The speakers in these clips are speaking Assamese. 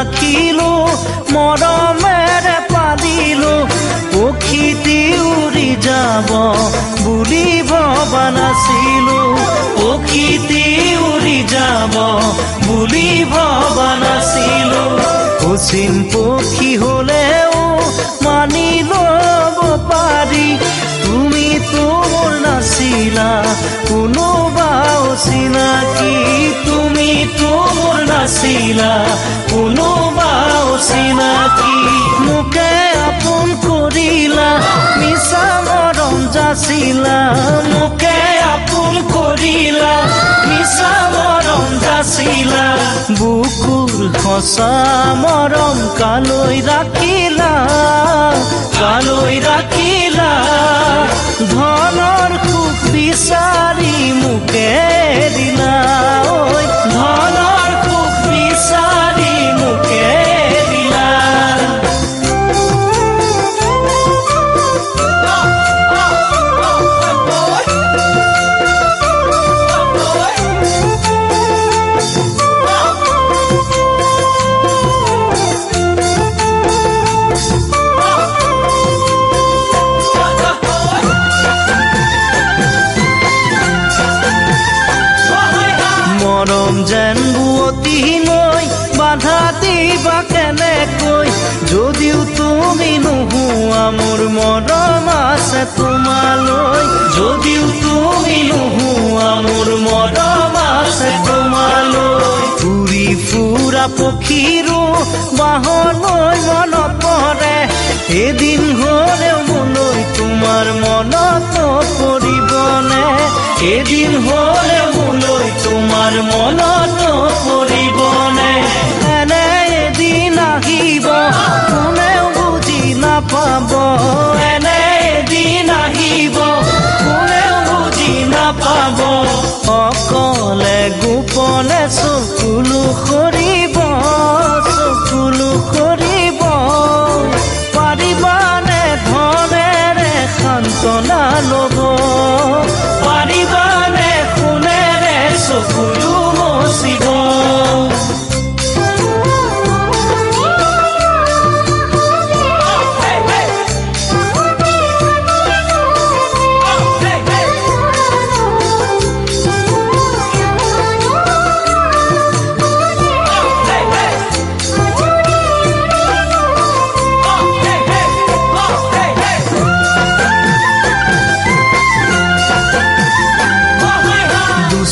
ৰাখিলো মৰমেৰে পালিলো পক্ষীটি উৰি যাব বুলি ভবা নাছিলো পক্ষীটি উৰি যাব বুলি ভবা নাছিলো অচিন পক্ষী হলেও মানি ল'ব পাৰি তুমিতো মোৰ নাছিলা কোনোবা অচিনাকি তুমিতো মোৰ নাছিলা কোনোবা অচিনাকি মোকে আপোন কৰিলা মিছা মৰম যাচিলা মোকে আপোন কৰিলা মিছা মৰম যাচিলা বুকুৰ সঁচা মৰম কালৈ ৰাখিলা ধনৰ সুখ বিচাৰি মোকে দিলা ঐ ধনৰ সুখ বিচাৰি মোকে দিলা মৰম যেন বুৱতী নৈ বাধা দিবা কেনেকৈ যদিও তুমি নোহোৱা মোৰ মৰম আছে তোমালৈ যদিও তুমি নোহোৱা মোৰ মৰম আছে তোমালৈ উৰি ফুৰা পক্ষীৰো বাহলৈ মনত পৰে এদিন হ'লেও মোলৈ তোমাৰ মনত পৰিবনে এদিন হ'লেও মোলৈ তোমাৰ মনত পৰিবনে এনে এদিন আহিব কোনেও বুজি নাপাব এনে এদিন আহিব কোনেও বুজি নাপাব অকলে গোপনে চকুলো সৰিব পাৰিবানে ধনেৰে সান্তনা ল'ব পাৰিবানে সোণেৰে চকুলো মচিব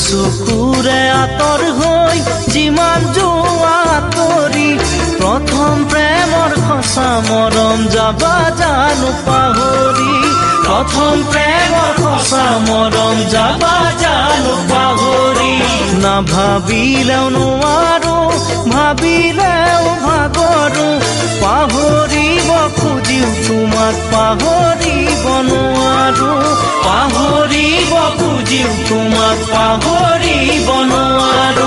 চকুৰে আঁতৰ হৈ যিমান যোৱা আঁতৰি প্ৰথম প্ৰেমৰ সঁচা মৰম যাবা জানো পাহৰি প্ৰথম প্ৰেমৰ সঁচা মৰম যাবা জানো পাহৰি নাভাবিলেও নোৱাৰো ভাবিলেও ভাগৰো পাহৰিব খুজিও তোমাক পাহৰিব নোৱাৰো পাহৰিব খুজিও তোমাক পাহৰিব নোৱাৰো